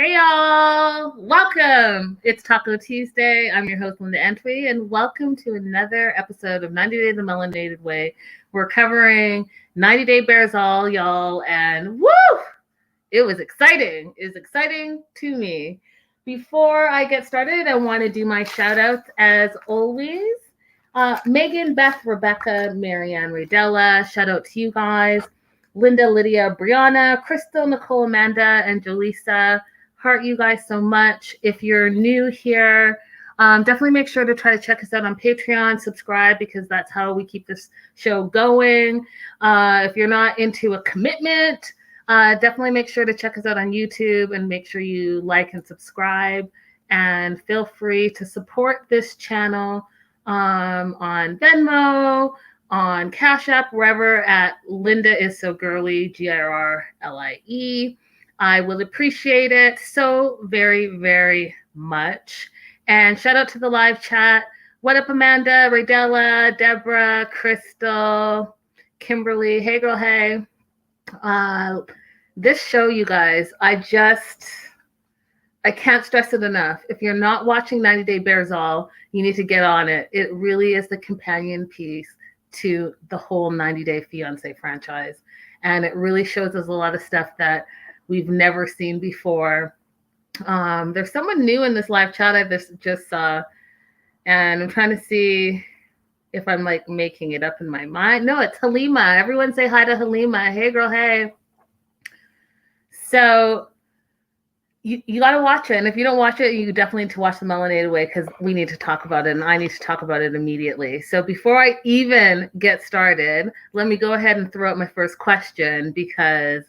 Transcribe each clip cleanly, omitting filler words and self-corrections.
Hey y'all, welcome. It's Taco Tuesday. I'm your host, Linda Antwi, and welcome to another episode of 90 Days the Melanated Way. We're covering 90 Day Bears All, y'all, and woo! It was exciting. It was exciting to me. Before I get started, I want to do my shout outs as always. Megan, Beth, Rebecca, Marianne, Radella, shout out to you guys. Linda, Lydia, Brianna, Crystal, Nicole, Amanda, and Jolisa. Heart you guys so much. If you're new here, definitely make sure to try to check us out on Patreon, subscribe, because that's how we keep this show going. If you're not into a commitment, definitely make sure to check us out on YouTube and make sure you like and subscribe, and feel free to support this channel on Venmo, on Cashapp, wherever, at lindaissogirlie, GIRLIE. I will appreciate it so very, very much. And shout out to the live chat. What up, Amanda, Radella, Deborah, Crystal, Kimberly. Hey, girl, hey. This show, you guys, I can't stress it enough. If you're not watching 90 Day Bears All, you need to get on it. It really is the companion piece to the whole 90 Day Fiancé franchise. And it really shows us a lot of stuff that we've never seen before. There's someone new in this live chat I just saw, and I'm trying to see if I'm like making it up in my mind. No, it's Halima. Everyone say hi to Halima. Hey, girl, hey. So you got to watch it. And if you don't watch it, you definitely need to watch The Melanated Way, because we need to talk about it, and I need to talk about it immediately. So before I even get started, let me go ahead and throw out my first question, because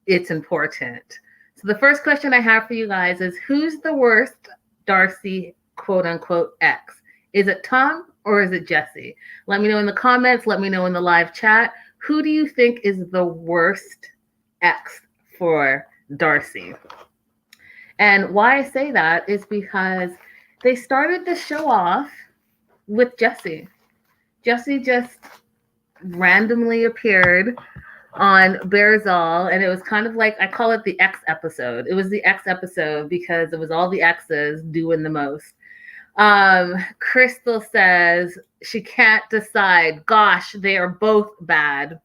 it's important. So the first question I have for you guys is, who's the worst Darcy quote unquote ex? Is it Tom or is it Jesse? Let me know in the comments. Let me know in the live chat. Who do you think is the worst ex for Darcy? And why I say that is because they started the show off with Jesse. Jesse just randomly appeared on Bears All, and it was kind of like, I call it the X episode. It was the X episode because it was all the X's doing the most. Crystal says she can't decide. Gosh, they are both bad.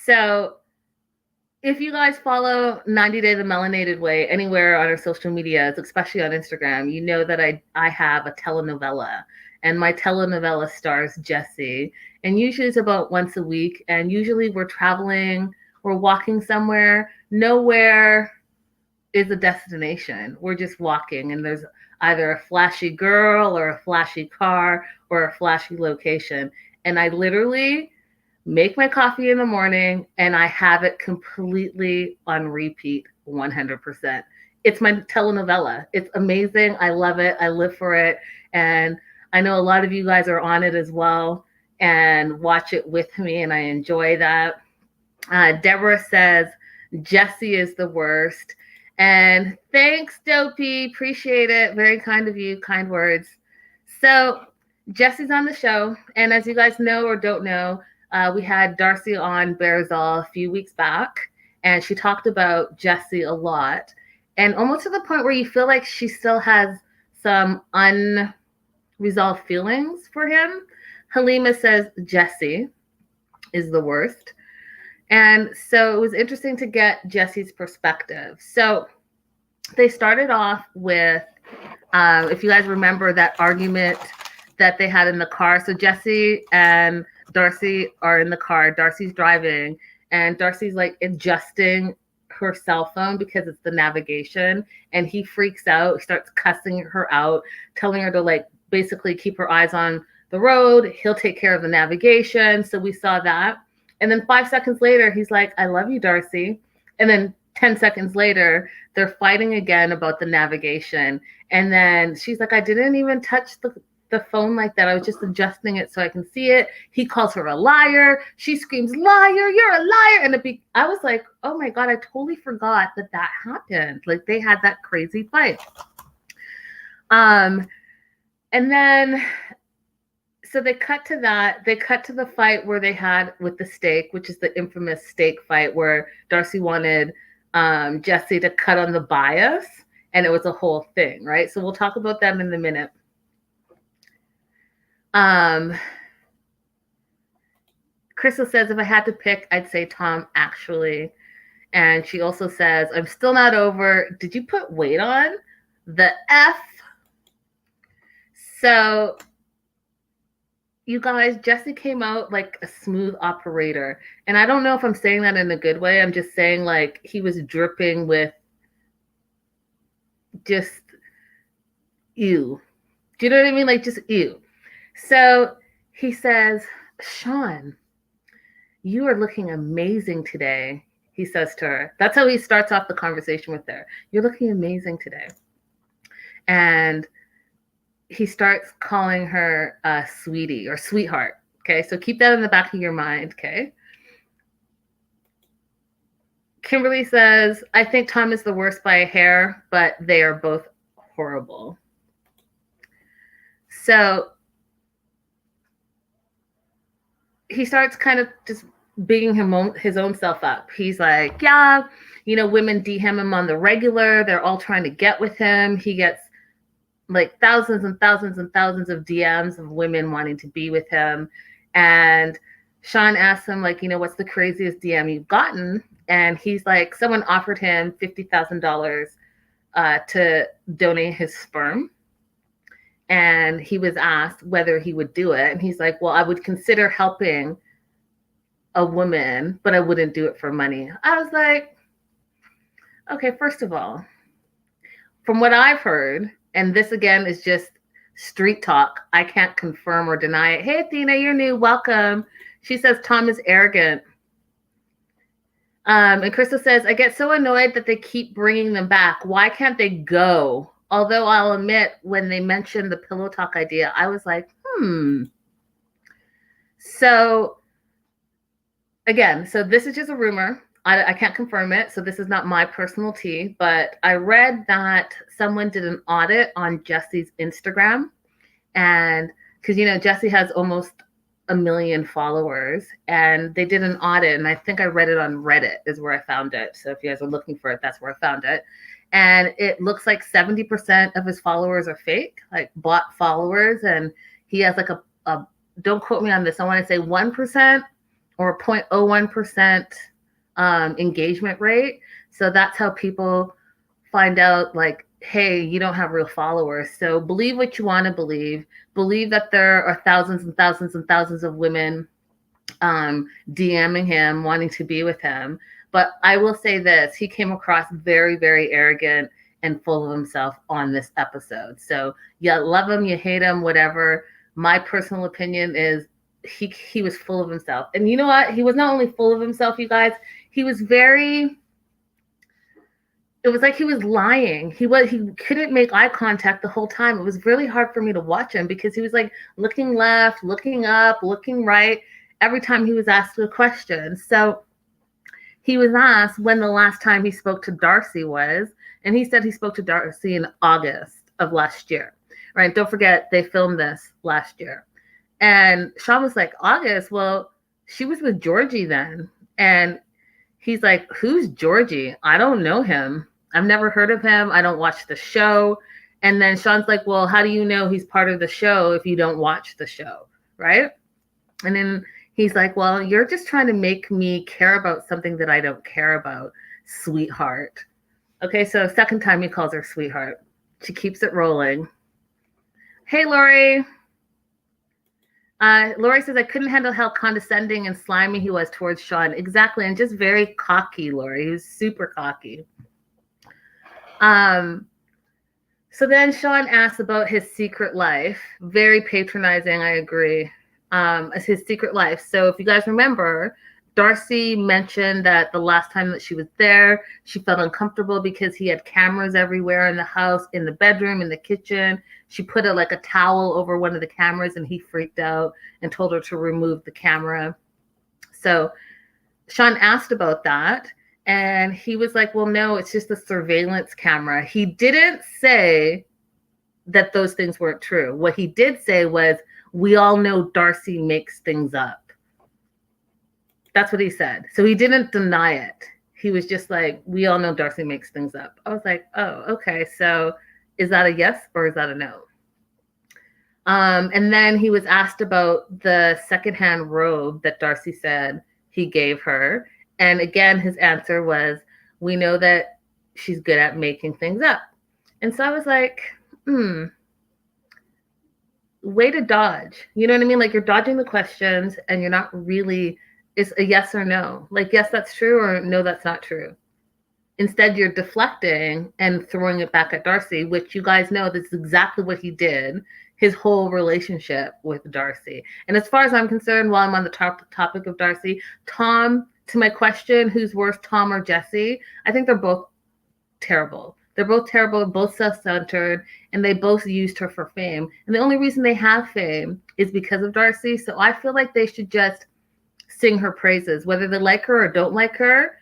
So if you guys follow 90 Day the Melanated Way anywhere on our social medias, especially on Instagram, you know that I have a telenovela, and my telenovela stars Jesse. And usually it's about once a week. And usually we're traveling, we're walking somewhere. Nowhere is a destination. We're just walking, and there's either a flashy girl or a flashy car or a flashy location. And I literally make my coffee in the morning, and I have it completely on repeat 100%. It's my telenovela. It's amazing. I love it. I live for it. And I know a lot of you guys are on it as well and watch it with me, and I enjoy that. Deborah says Jesse is the worst. And thanks, Dopey. Appreciate it. Very kind of you. Kind words. So Jesse's on the show. And as you guys know or don't know, we had Darcy on Bears All a few weeks back, and she talked about Jesse a lot, and almost to the point where you feel like she still has some unresolved feelings for him. Halima says Jesse is the worst. And so it was interesting to get Jesse's perspective. So they started off with, if you guys remember that argument that they had in the car. So Jesse and Darcy are in the car. Darcy's driving, and Darcy's like adjusting her cell phone because it's the navigation, and he freaks out, starts cussing her out, telling her to like basically keep her eyes on the road. He'll take care of the navigation. So we saw that. And then 5 seconds later, he's like, I love you, Darcy. And then 10 seconds later, they're fighting again about the navigation. And then she's like, I didn't even touch the phone like that. I was just adjusting it so I can see it. He calls her a liar. She screams, liar, you're a liar. And I was like, oh my God, I totally forgot that happened. Like they had that crazy fight. And then, so they cut to that. They cut to the fight where they had with the steak, which is the infamous steak fight where Darcy wanted Jesse to cut on the bias, and it was a whole thing, right? So we'll talk about them in a minute. Crystal says, if I had to pick, I'd say Tom, actually. And she also says, I'm still not over. Did you put weight on? The F. So, you guys, Jesse came out like a smooth operator. And I don't know if I'm saying that in a good way. I'm just saying, like, he was dripping with just ew. Do you know what I mean? Like, just ew. So he says, Sean, you are looking amazing today, he says to her. That's how he starts off the conversation with her. You're looking amazing today. And he starts calling her sweetie or sweetheart. Okay, so keep that in the back of your mind, okay? Kimberly says, I think Tom is the worst by a hair, but they are both horrible. So he starts kind of just bigging his own self up. He's like, yeah, you know, women DM him on the regular. They're all trying to get with him. He gets like thousands and thousands and thousands of DMs of women wanting to be with him. And Sean asks him, like, you know, what's the craziest DM you've gotten? And he's like, someone offered him $50,000 to donate his sperm. And he was asked whether he would do it. And he's like, well, I would consider helping a woman, but I wouldn't do it for money. I was like, okay, first of all, from what I've heard, and this again is just street talk, I can't confirm or deny it. Hey, Athena, you're new. Welcome. She says Tom is arrogant. And Crystal says, I get so annoyed that they keep bringing them back. Why can't they go? Although I'll admit, when they mentioned the pillow talk idea, I was like, So, again, so this is just a rumor. I can't confirm it, so this is not my personal tea, but I read that someone did an audit on Jesse's Instagram. And because, you know, Jesse has almost 1 million followers, and they did an audit, and I think I read it on Reddit is where I found it. So if you guys are looking for it, that's where I found it. And it looks like 70% of his followers are fake, like bot followers. And he has like a don't quote me on this, I want to say 1% or 0.01% engagement rate. So that's how people find out, like, hey, you don't have real followers. So believe what you want to believe. Believe that there are thousands and thousands and thousands of women DMing him, wanting to be with him. But I will say this, he came across very, very arrogant and full of himself on this episode. So you love him, you hate him, whatever. My personal opinion is he was full of himself. And you know what? He was not only full of himself, you guys, he was very, it was like he was lying. He couldn't make eye contact the whole time. It was really hard for me to watch him because he was like looking left, looking up, looking right every time he was asked a question. So he was asked when the last time he spoke to Darcy was, and he said he spoke to Darcy in August of last year, right? Don't forget, they filmed this last year. And Sean was like, August? Well, she was with Georgie then. And he's like, who's Georgie? I don't know him. I've never heard of him. I don't watch the show. And then Sean's like, well, how do you know he's part of the show if you don't watch the show, right? And then he's like, well, you're just trying to make me care about something that I don't care about, sweetheart. Okay, so second time he calls her sweetheart. She keeps it rolling. Hey, Lori. Lori says, I couldn't handle how condescending and slimy he was towards Sean. Exactly, and just very cocky, Lori. He was super cocky. So then Sean asks about his secret life. Very patronizing, I agree. As his secret life. So if you guys remember, Darcy mentioned that the last time that she was there, she felt uncomfortable because he had cameras everywhere in the house, in the bedroom, in the kitchen. She put a towel over one of the cameras and he freaked out and told her to remove the camera. So Sean asked about that and he was like, well, no, it's just a surveillance camera. He didn't say that those things weren't true. What he did say was, we all know Darcy makes things up. That's what he said. So he didn't deny it. he was just like, we all know Darcy makes things up. I was like, oh, okay. So is that a yes or is that a no? And then he was asked about the secondhand robe that Darcy said he gave her. And again, his answer was, we know that she's good at making things up. And so I was like, way to dodge. You know what I mean? Like, you're dodging the questions and you're not really, it's a yes or no. Like, yes, that's true, or no, that's not true. Instead, you're deflecting and throwing it back at Darcy, which you guys know that's exactly what he did his whole relationship with Darcy. And as far as I'm concerned, while I'm on the topic of Darcy, Tom, to my question, who's worse, Tom or Jesse? I think they're both terrible. They're both terrible, both self-centered, and they both used her for fame. And the only reason they have fame is because of Darcy. So I feel like they should just sing her praises, whether they like her or don't like her.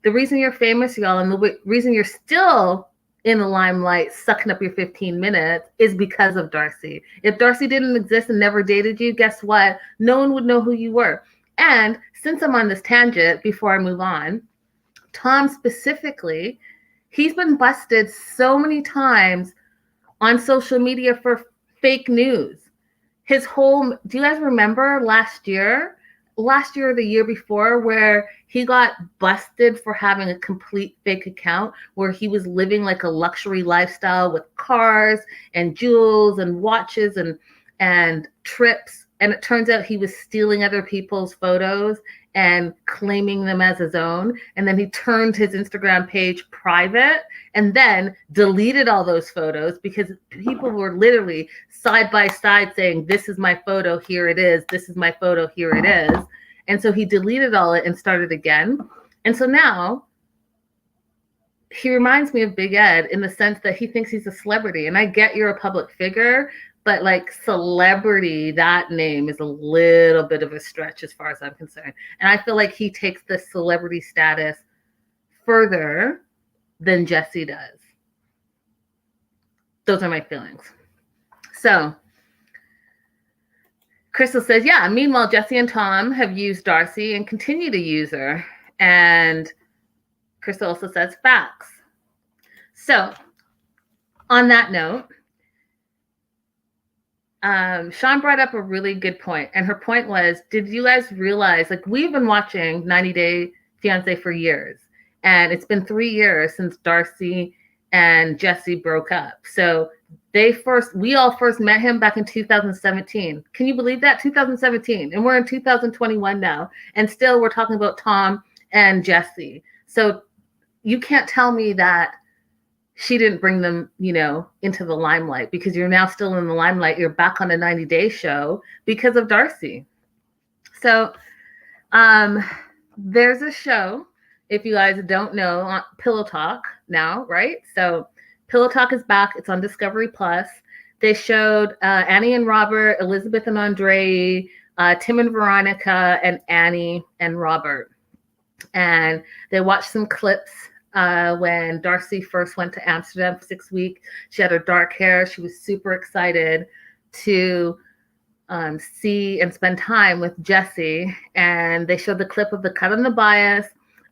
The reason you're famous, y'all, and the reason you're still in the limelight sucking up your 15 minutes is because of Darcy. If Darcy didn't exist and never dated you, guess what? No one would know who you were. And since I'm on this tangent, before I move on, Tom specifically, he's been busted so many times on social media for fake news. Do you guys remember last year or the year before, where he got busted for having a complete fake account where he was living like a luxury lifestyle with cars and jewels and watches and trips. And it turns out he was stealing other people's photos and claiming them as his own. And then he turned his Instagram page private and then deleted all those photos because people were literally side by side saying, this is my photo, here it is. This is my photo, here it is. And so he deleted all it and started again. And so now he reminds me of Big Ed in the sense that he thinks he's a celebrity. And I get you're a public figure, but like celebrity, that name is a little bit of a stretch as far as I'm concerned. And I feel like he takes the celebrity status further than Jesse does. Those are my feelings. So Crystal says, yeah, meanwhile, Jesse and Tom have used Darcy and continue to use her. And Crystal also says facts. So on that note, Sean brought up a really good point. And her point was, did you guys realize, like, we've been watching 90 Day Fiancé for years. And it's been 3 years since Darcy and Jesse broke up. So we all first met him back in 2017. Can you believe that? 2017. And we're in 2021 now. And still we're talking about Tom and Jesse. So you can't tell me that she didn't bring them, into the limelight, because you're now still in the limelight. You're back on a 90 Day show because of Darcy. So there's a show, if you guys don't know, on Pillow Talk now, right? So Pillow Talk is back. It's on Discovery Plus. They showed Annie and Robert, Elizabeth and Andre, Tim and Veronica, and Annie and Robert. And they watched some clips when Darcy first went to Amsterdam for 6 weeks. She had her dark hair. She was super excited to see and spend time with Jesse. And they showed the clip of the cut on the bias,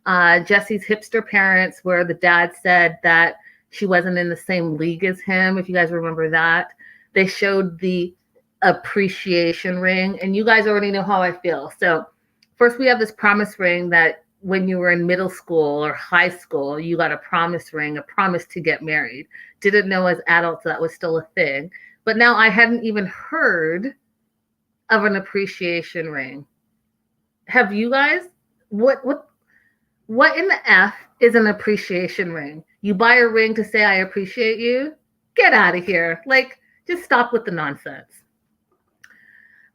Jesse's hipster parents, where the dad said that she wasn't in the same league as him, if you guys remember that. They showed the appreciation ring, and you guys already know how I feel. So first we have this promise ring that when you were in middle school or high school, you got a promise ring, a promise to get married. Didn't know as adults that was still a thing. But now I hadn't even heard of an appreciation ring. Have you guys? What in the F is an appreciation ring? You buy a ring to say I appreciate you? Get out of here. Like, just stop with the nonsense.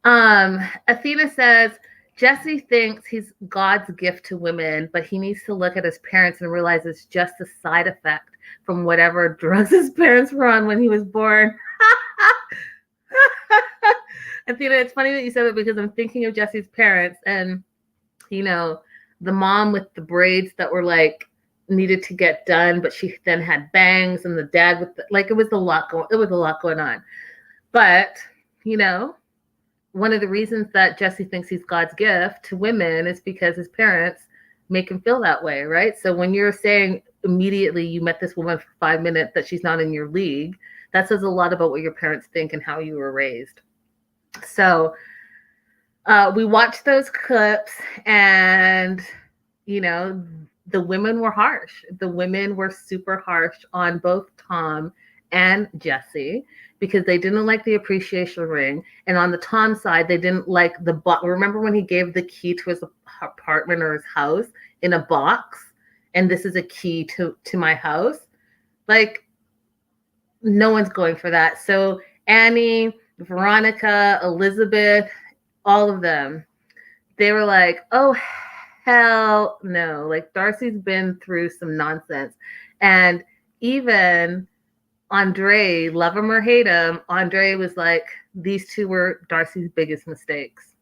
Athena says, Jesse thinks he's God's gift to women, but he needs to look at his parents and realize it's just a side effect from whatever drugs his parents were on when he was born. Athena, it's funny that you said it, because I'm thinking of Jesse's parents, and, the mom with the braids that were like needed to get done, but she then had bangs, and the dad with it was a lot going on. But, one of the reasons that Jesse thinks he's God's gift to women is because his parents make him feel that way, right? So when you're saying immediately you met this woman for 5 minutes that she's not in your league, that says a lot about what your parents think and how you were raised. So we watched those clips, and the women were harsh. The women were super harsh on both Tom and Jesse because they didn't like the appreciation ring. And on the Tom side, they didn't like the box. Remember when he gave the key to his apartment or his house in a box? And this is a key to my house. Like, no one's going for that. So Annie, Veronica, Elizabeth, all of them, they were like, oh, hell no. Like, Darcy's been through some nonsense. And even Andre, love him or hate him, Andre was like, these two were Darcy's biggest mistakes.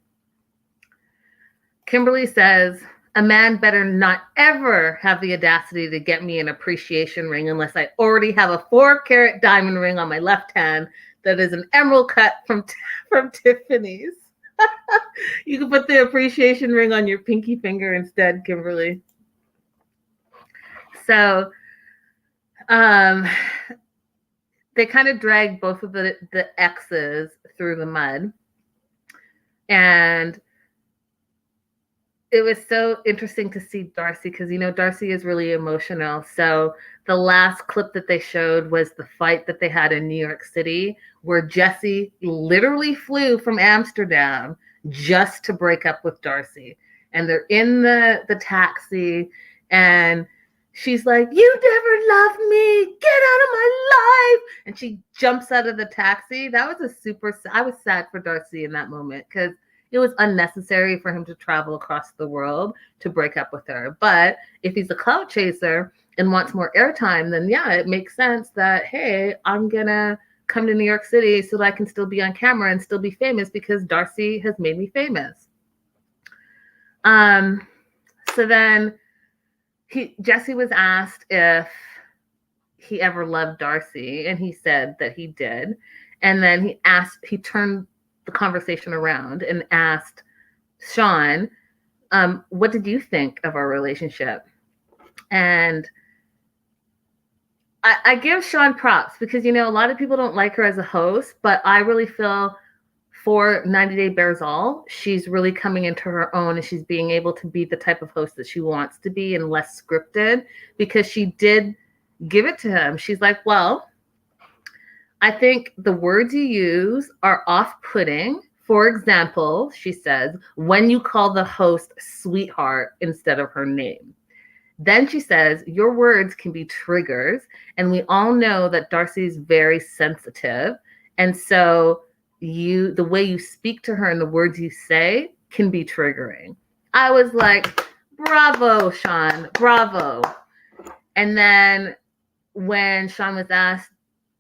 Kimberly says, a man better not ever have the audacity to get me an appreciation ring unless I already have a 4-carat diamond ring on my left hand that is an emerald cut from Tiffany's. You can put the appreciation ring on your pinky finger instead, Kimberly. So they kind of dragged both of the exes through the mud. And it was so interesting to see Darcy because, Darcy is really emotional. So the last clip that they showed was the fight that they had in New York City, where Jesse literally flew from Amsterdam just to break up with Darcy. And they're in the taxi, and she's like, you never loved me. Get out of my life. And she jumps out of the taxi. That was I was sad for Darcy in that moment because it was unnecessary for him to travel across the world to break up with her. But if he's a clout chaser and wants more airtime, then yeah, it makes sense that, hey, I'm going to come to New York City so that I can still be on camera and still be famous because Darcy has made me famous. So then Jesse was asked if he ever loved Darcy, and he said that he did. And then he turned the conversation around and asked Sean, what did you think of our relationship? And I give Sean props because, a lot of people don't like her as a host, but I really feel for 90 Day Bears All, she's really coming into her own, and she's being able to be the type of host that she wants to be and less scripted, because she did give it to him. She's like, well, I think the words you use are off-putting. For example, she says, when you call the host sweetheart instead of her name. Then she says, your words can be triggers. And we all know that Darcy's very sensitive. And so the way you speak to her and the words you say can be triggering. I was like, bravo, Sean, bravo. And then when Sean was asked,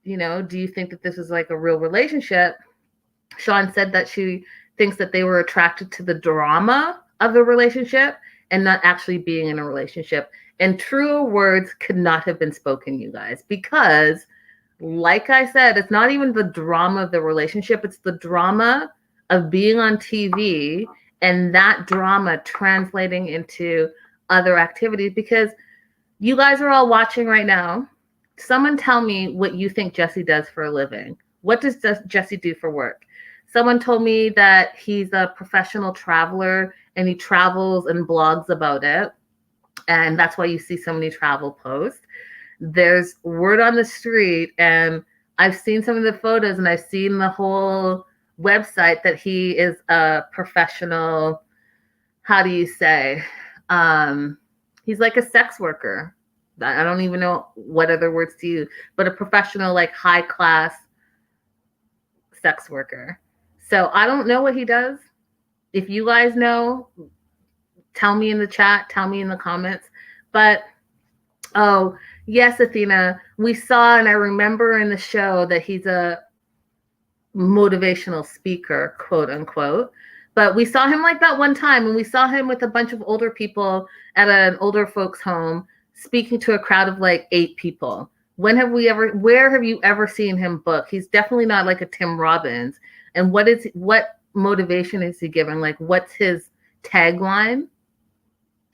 do you think that this is like a real relationship? Sean said that she thinks that they were attracted to the drama of the relationship and not actually being in a relationship. And truer words could not have been spoken, you guys, because like I said, it's not even the drama of the relationship. It's the drama of being on TV and that drama translating into other activities, because you guys are all watching right now. Someone tell me what you think Jesse does for a living. What does Jesse do for work? Someone told me that he's a professional traveler and he travels and blogs about it. And that's why you see so many travel posts. There's word on the street, and I've seen some of the photos and I've seen the whole website that he is a professional, how do you say? He's like a sex worker. I don't even know what other words to use, but a professional, like high class sex worker. So I don't know what he does. If you guys know, tell me in the chat, tell me in the comments. But, oh, yes, Athena, we saw, and I remember in the show that he's a motivational speaker, quote unquote. But we saw him like that one time, and we saw him with a bunch of older people at an older folks' home speaking to a crowd of like 8 people. Where have you ever seen him book? He's definitely not like a Tim Robbins. And what motivation is he giving? Like, what's his tagline?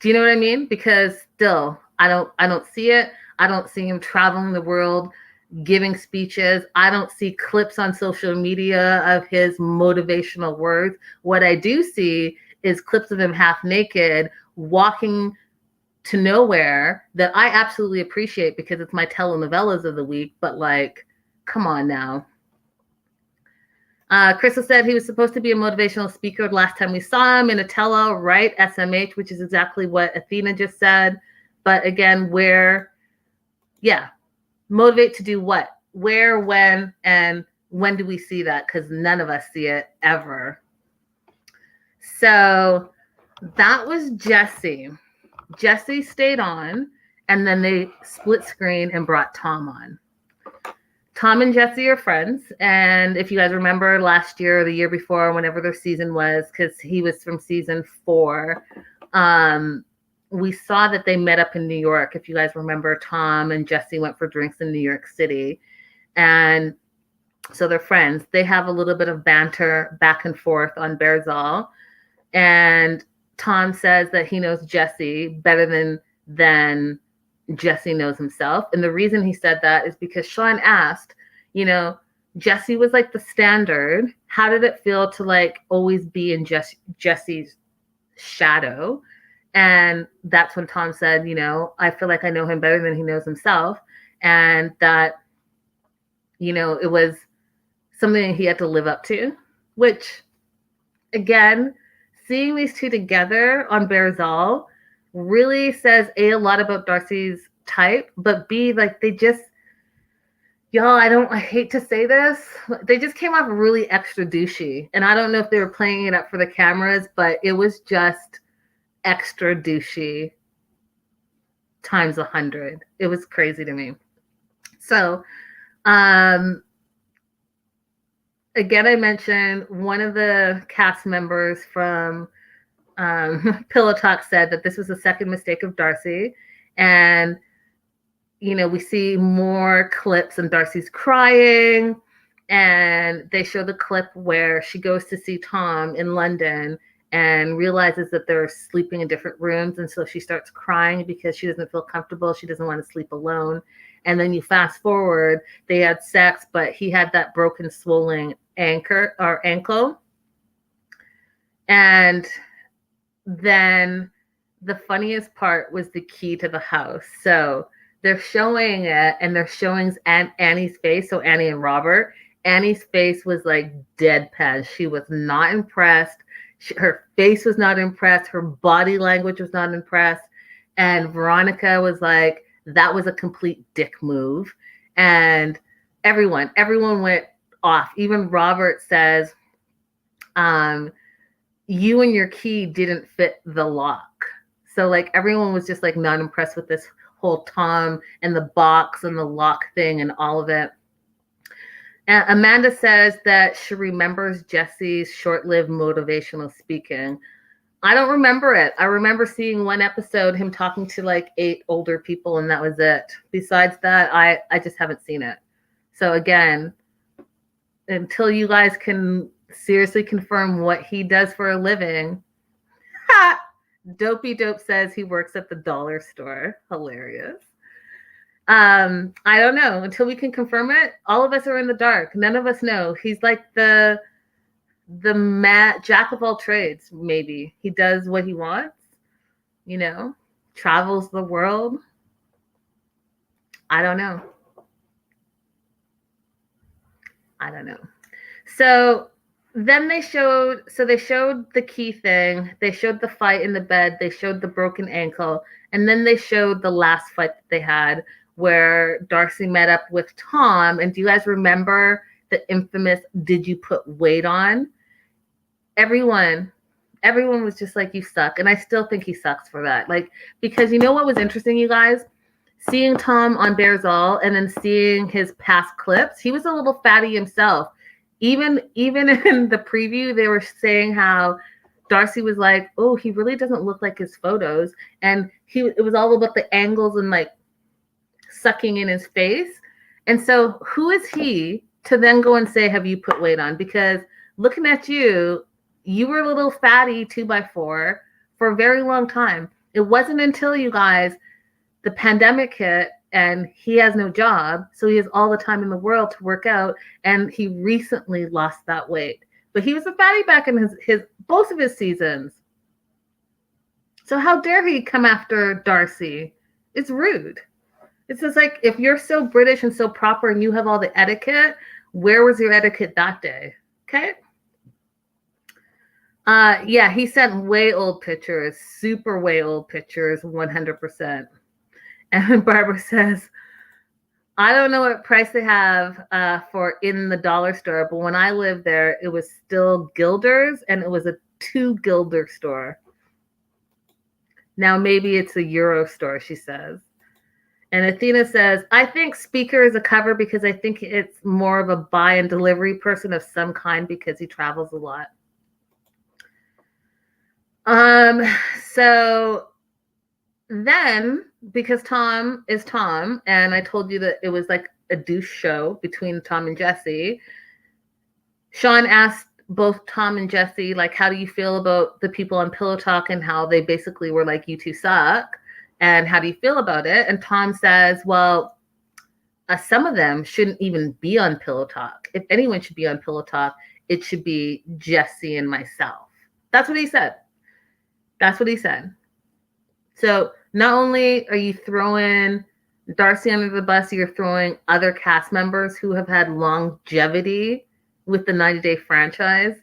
Do you know what I mean? Because still, I don't see it. I don't see him traveling the world giving speeches. I don't see clips on social media of his motivational words. What I do see is clips of him half naked walking to nowhere that I absolutely appreciate because it's my telenovelas of the week. But like, come on now. Crystal said he was supposed to be a motivational speaker the last time we saw him in a tell-all, right? SMH, which is exactly what Athena just said. But again, motivate to do what? Where, when, and when do we see that? Because none of us see it ever. So that was Jesse. Jesse stayed on, and then they split screen and brought Tom on. Tom and Jesse are friends, and if you guys remember last year or the year before, whenever their season was, because he was from season 4, we saw that they met up in New York. If you guys remember, Tom and Jesse went for drinks in New York City, and so they're friends. They have a little bit of banter back and forth on Berzal, and Tom says that he knows Jesse better than Jesse knows himself. And the reason he said that is because Sean asked, Jesse was like the standard. How did it feel to like always be in Jesse's shadow? And that's when Tom said, I feel like I know him better than he knows himself. And that, it was something he had to live up to, which again, seeing these two together on Berzal really says a lot about Darcy's type, but B, like they just, y'all, I hate to say this, they just came off really extra douchey. And I don't know if they were playing it up for the cameras, but it was just extra douchey times 100. It was crazy to me. So, again, I mentioned one of the cast members from Pillow Talk said that this was the second mistake of Darcy. And, we see more clips and Darcy's crying. And they show the clip where she goes to see Tom in London and realizes that they're sleeping in different rooms. And so she starts crying because she doesn't feel comfortable. She doesn't want to sleep alone. And then you fast forward, they had sex, but he had that broken, swollen ankle. And then the funniest part was the key to the house. So they're showing it, and they're showing Annie's face. So Annie and Robert. Annie's face was like deadpan. She was not impressed. Her face was not impressed. Her body language was not impressed. And Veronica was like, that was a complete dick move. And everyone went off. Even Robert says, you and your key didn't fit the lock. So like everyone was just like not impressed with this whole Tom and the box and the lock thing and all of it. And Amanda says that she remembers Jesse's short-lived motivational speaking. I don't remember it. I remember seeing one episode, him talking to like 8 older people, and that was it. Besides that, I just haven't seen it. So again, until you guys can seriously confirm what he does for a living, Dopey Dope says he works at the dollar store. Hilarious. I don't know. Until we can confirm it, all of us are in the dark. None of us know. He's like the jack of all trades, maybe. He does what he wants, travels the world. I don't know. So then they showed the key thing. They showed the fight in the bed. They showed the broken ankle. And then they showed the last fight that they had where Darcy met up with Tom. And do you guys remember the infamous, did you put weight on? Everyone was just like, you suck. And I still think he sucks for that. Like, because you know what was interesting, you guys? Seeing Tom on Berzal and then seeing his past clips, he was a little fatty himself. Even in the preview, they were saying how Darcy was like, oh, he really doesn't look like his photos. And it was all about the angles and like sucking in his face. And so who is he to then go and say, have you put weight on? Because looking at you, you were a little fatty 2x4 for a very long time. It wasn't until, you guys, the pandemic hit and he has no job, so he has all the time in the world to work out, and he recently lost that weight. But he was a fatty back in his both of his seasons. So how dare he come after Darcy? It's rude. It's just like, if you're so British and so proper and you have all the etiquette, where was your etiquette that day? Okay. Yeah, he sent way old pictures, super way old pictures, 100%. And Barbara says, I don't know what price they have for in the dollar store, but when I lived there, it was still guilders, and it was a 2 guilder store. Now maybe it's a euro store, she says. And Athena says, I think Speaker is a cover because I think it's more of a buy and delivery person of some kind because he travels a lot. So then, because Tom is Tom, and I told you that it was like a douche show between Tom and Jesse, Sean asked both Tom and Jesse, like, how do you feel about the people on Pillow Talk and how they basically were like, you two suck, and how do you feel about it? And Tom says, well, some of them shouldn't even be on Pillow Talk. If anyone should be on Pillow Talk, it should be Jesse and myself. That's what he said. That's what he said. So not only are you throwing Darcy under the bus, you're throwing other cast members who have had longevity with the 90-day franchise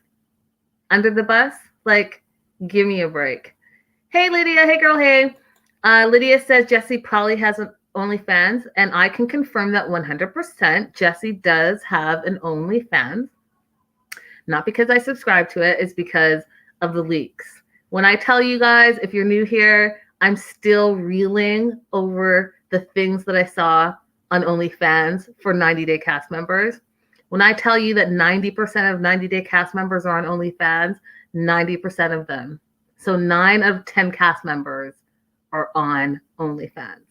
under the bus. Like, give me a break. Hey, Lydia. Hey, girl. Hey. Lydia says Jesse probably has an OnlyFans, and I can confirm that 100%. Jesse does have an OnlyFans. Not because I subscribe to it, it's because of the leaks. When I tell you guys, if you're new here, I'm still reeling over the things that I saw on OnlyFans for 90-day cast members. When I tell you that 90% of 90-day cast members are on OnlyFans, 90% of them. So 9 of 10 cast members are on OnlyFans.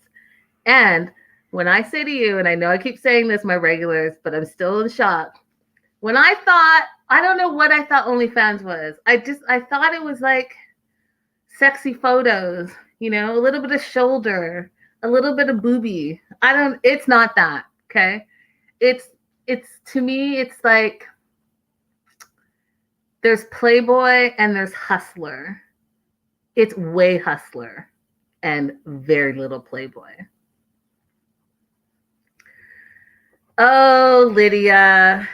And when I say to you, and I know I keep saying this, my regulars, but I'm still in shock. When I thought, I don't know what I thought OnlyFans was. I thought it was like sexy photos, you know, a little bit of shoulder, a little bit of boobie. It's not that, okay? It's to me, it's like there's Playboy and there's Hustler. It's way Hustler and very little Playboy. Oh, Lydia.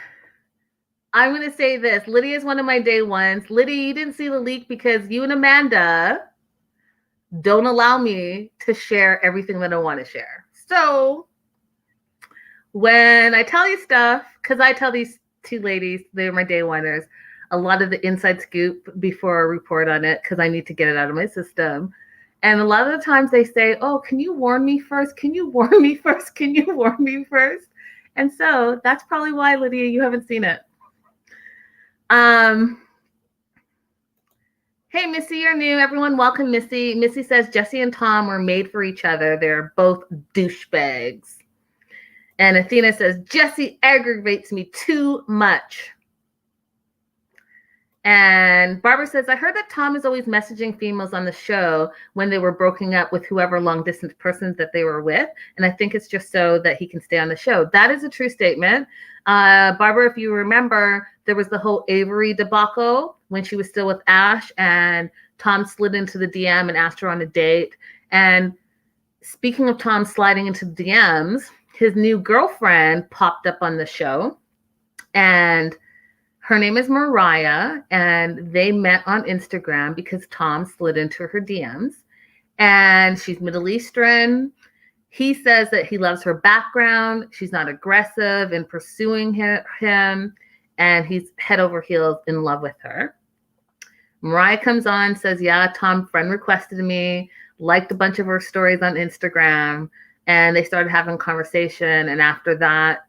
I'm going to say this. Lydia is one of my day ones. Lydia, you didn't see the leak because you and Amanda don't allow me to share everything that I want to share. So when I tell you stuff, because I tell these two ladies, they're my day oneers, a lot of the inside scoop before I report on it because I need to get it out of my system. And a lot of the times they say, oh, can you warn me first? Can you warn me first? Can you warn me first? And so that's probably why, Lydia, you haven't seen it. Hey, Missy, you're new. Everyone, welcome, Missy. Missy says Jesse and Tom were made for each other. They're both douchebags. And Athena says, Jesse aggravates me too much. And Barbara says, I heard that Tom is always messaging females on the show when they were broken up with whoever long-distance persons that they were with. And I think it's just so that he can stay on the show. That is a true statement. Barbara, if you remember, there was the whole Avery debacle when she was still with Ash, and Tom slid into the DM and asked her on a date. And speaking of Tom sliding into the DMs, his new girlfriend popped up on the show, and her name is Mariah, and they met on Instagram because Tom slid into her DMs, and she's Middle Eastern. He says that he loves her background. She's not aggressive in pursuing him, and he's head over heels in love with her. Mariah comes on, says, yeah, Tom friend requested me, liked a bunch of her stories on Instagram, and they started having conversation, and after that,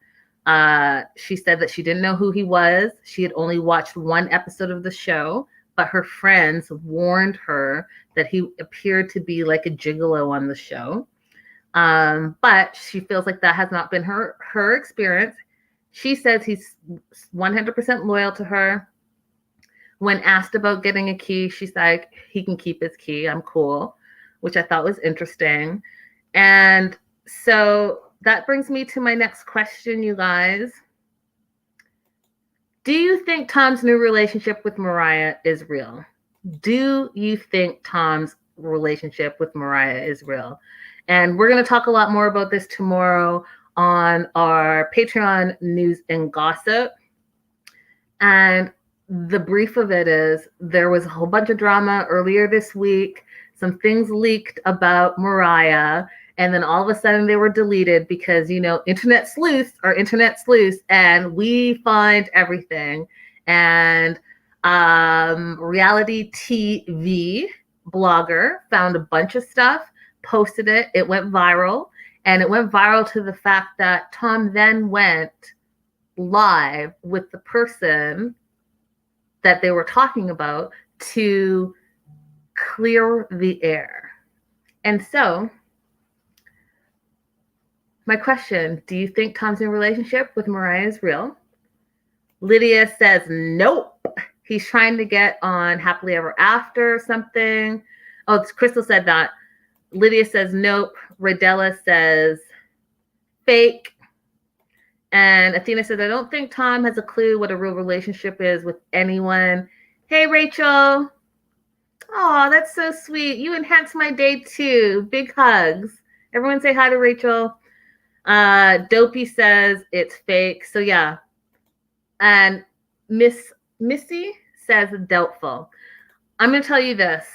she said that she didn't know who he was. She had only watched one episode of the show, but her friends warned her that he appeared to be like a gigolo on the show. But she feels like that has not been her experience. She says he's 100% loyal to her. When asked about getting a key, she's like, he can keep his key. I'm cool. which I thought was interesting. And so that brings me to my next question, you guys. Do you think Tom's new relationship with Mariah is real? Do you think Tom's relationship with Mariah is real? And we're going to talk a lot more about this tomorrow on our Patreon news and gossip. And the brief of it is there was a whole bunch of drama earlier this week. Some things leaked about Mariah, and then all of a sudden they were deleted because, you know, internet sleuths are internet sleuths, and we find everything. And reality TV blogger found a bunch of stuff, posted it, it went viral, and it went viral to the fact that Tom then went live with the person that they were talking about to clear the air. And so my question, do you think Tom's new relationship with Mariah is real? Lydia says nope. He's trying to get on Happily Ever After or something. Oh, Crystal said that. Lydia says nope. Radella says fake. And Athena says, I don't think Tom has a clue what a real relationship is with anyone. Hey, Rachel. Oh, that's so sweet. You enhanced my day too. Big hugs. Everyone say hi to Rachel. Dopey says it's fake. So yeah. And Missy says doubtful. I'm going to tell you this.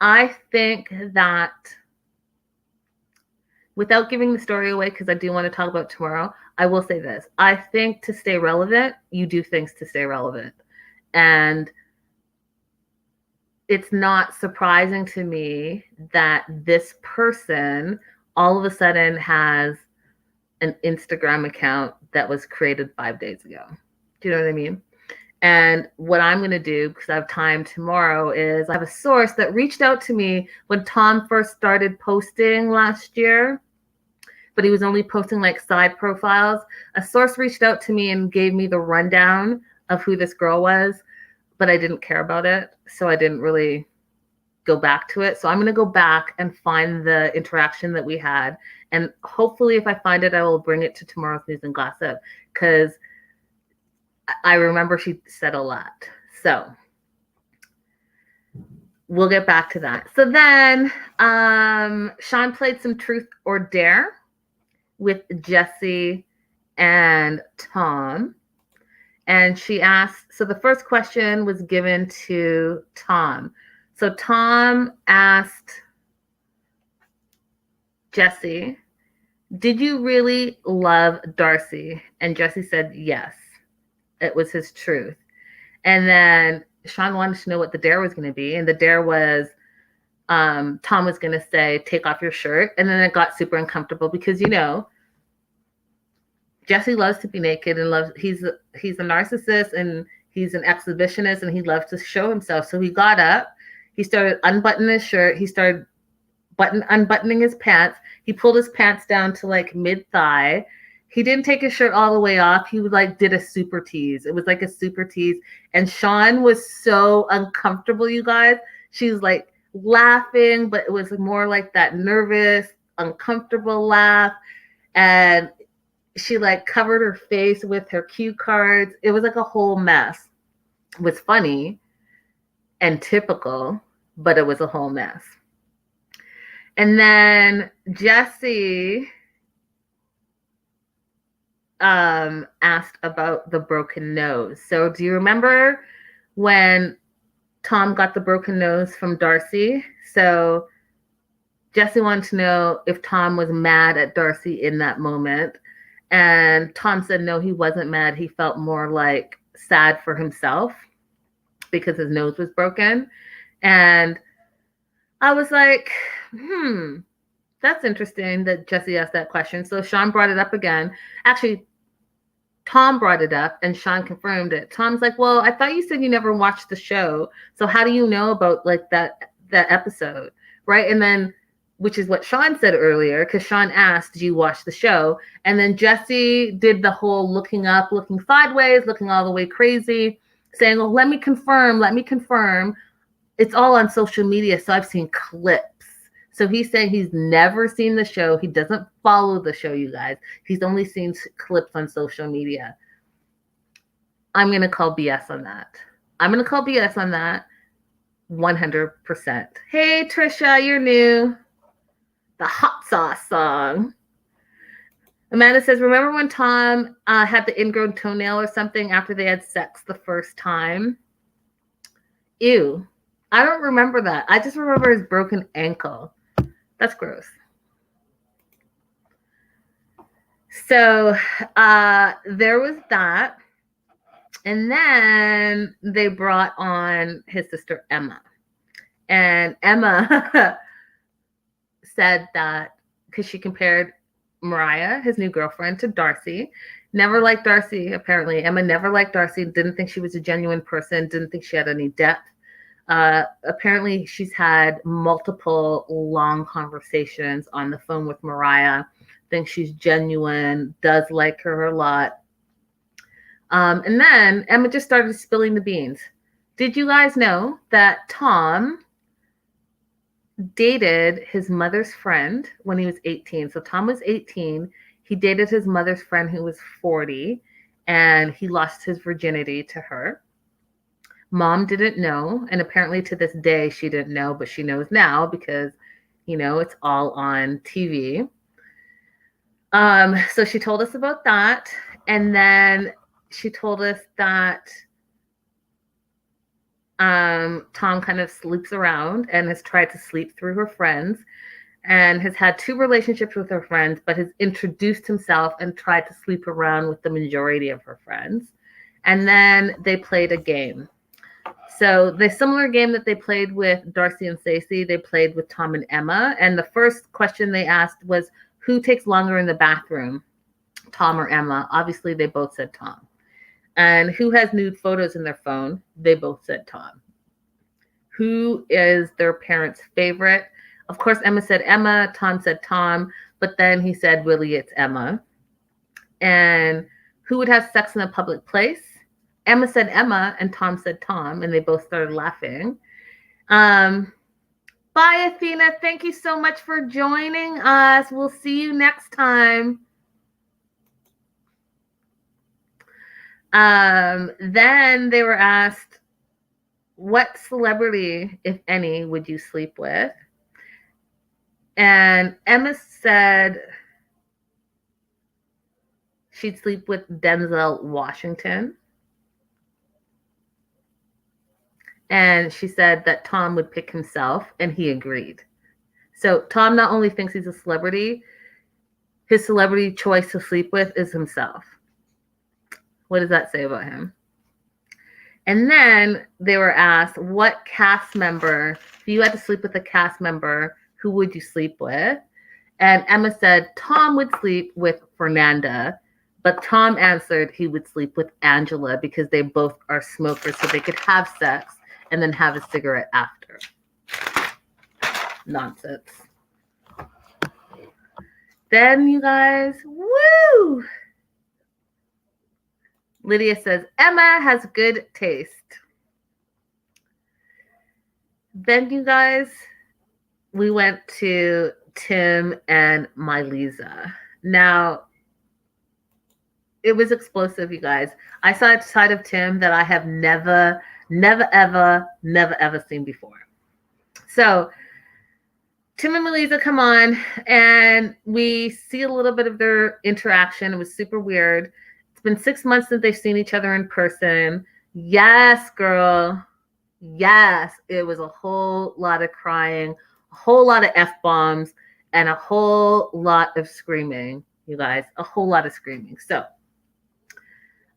I think that without giving the story away, because I do want to talk about tomorrow, I will say this. I think to stay relevant, you do things to stay relevant. And it's not surprising to me that this person all of a sudden has an Instagram account that was created 5 days ago. Do you know what I mean? And what I'm going to do, because I have time tomorrow, is I have a source that reached out to me when Tom first started posting last year, but he was only posting like side profiles. A source reached out to me and gave me the rundown of who this girl was, but I didn't care about it. So I didn't really go back to it. So I'm going to go back and find the interaction that we had. And hopefully if I find it, I will bring it to tomorrow's news and gossip, because I remember she said a lot. So we'll get back to that. So then Sean played some truth or dare with Jesse and Tom. And she asked, so the first question was given to Tom. So Tom asked Jesse, did you really love Darcy? And Jesse said yes. It was his truth. And then Sean wanted to know what the dare was going to be. And the dare was Tom was going to say, take off your shirt. And then it got super uncomfortable because, you know, Jesse loves to be naked and he's a narcissist and he's an exhibitionist and he loves to show himself. So he got up, he started unbuttoning his shirt. He started unbuttoning his pants. He pulled his pants down to like mid-thigh. He didn't take his shirt all the way off. He did a super tease. It was like a super tease. And Sean was so uncomfortable, you guys. She's like laughing, but it was more like that nervous, uncomfortable laugh. And she like covered her face with her cue cards. It was like a whole mess. It was funny and typical, but it was a whole mess. And then Jesse asked about the broken nose. So do you remember when Tom got the broken nose from Darcy? So Jesse wanted to know if Tom was mad at Darcy in that moment. And Tom said no, he wasn't mad. He felt more like sad for himself because his nose was broken. And I was like, that's interesting that Jesse asked that question. So Sean brought it up again. Actually, Tom brought it up and Sean confirmed it. Tom's like, well, I thought you said you never watched the show. So how do you know about like that episode? Right. And then, which is what Sean said earlier, because Sean asked, did you watch the show? And then Jesse did the whole looking up, looking sideways, looking all the way crazy, saying, well, let me confirm. It's all on social media. So I've seen clips. So he's saying he's never seen the show. He doesn't follow the show, you guys. He's only seen clips on social media. I'm going to call BS on that. 100%. Hey, Trisha, you're new. The hot sauce song. Amanda says, remember when Tom had the ingrown toenail or something after they had sex the first time? Ew. I don't remember that. I just remember his broken ankle. That's gross. So there was that. And then they brought on his sister, Emma. And Emma said that because she compared Mariah, his new girlfriend, to Darcy. Never liked Darcy, apparently. Emma never liked Darcy, didn't think she was a genuine person, didn't think she had any depth. Apparently, she's had multiple long conversations on the phone with Mariah, thinks she's genuine, does like her a lot. And then Emma just started spilling the beans. Did you guys know that Tom dated his mother's friend when he was 18? So Tom was 18. He dated his mother's friend who was 40, and he lost his virginity to her. Mom didn't know, and apparently to this day she didn't know, but she knows now because, it's all on TV. So she told us about that, and then she told us that Tom kind of sleeps around and has tried to sleep through her friends and has had 2 relationships with her friends, but has introduced himself and tried to sleep around with the majority of her friends. And then they played a game. So the similar game that they played with Darcy and Stacey, they played with Tom and Emma. And the first question they asked was, who takes longer in the bathroom, Tom or Emma? Obviously, they both said Tom. And who has nude photos in their phone? They both said Tom. Who is their parents' favorite? Of course, Emma said Emma. Tom said Tom. But then he said, really, it's Emma. And who would have sex in a public place? Emma said Emma, and Tom said Tom, and they both started laughing. Bye, Athena. Thank you so much for joining us. We'll see you next time. Then they were asked, what celebrity, if any, would you sleep with? And Emma said she'd sleep with Denzel Washington. And she said that Tom would pick himself, and he agreed. So Tom not only thinks he's a celebrity, his celebrity choice to sleep with is himself. What does that say about him? And then they were asked, what cast member, if you had to sleep with a cast member, who would you sleep with? And Emma said Tom would sleep with Fernanda, but Tom answered he would sleep with Angela because they both are smokers, so they could have sex and then have a cigarette after. Nonsense. Then, you guys, woo! Lydia says, Emma has good taste. Then, you guys, we went to Tim and Melyza. Now, it was explosive, you guys. I saw a side of Tim that I have never ever seen before. So Tim and Melyza come on, and we see a little bit of their interaction. It was super weird. It's been 6 months since they've seen each other in person. Yes, girl. Yes, it was a whole lot of crying, a whole lot of F-bombs, and a whole lot of screaming, you guys. A whole lot of screaming. So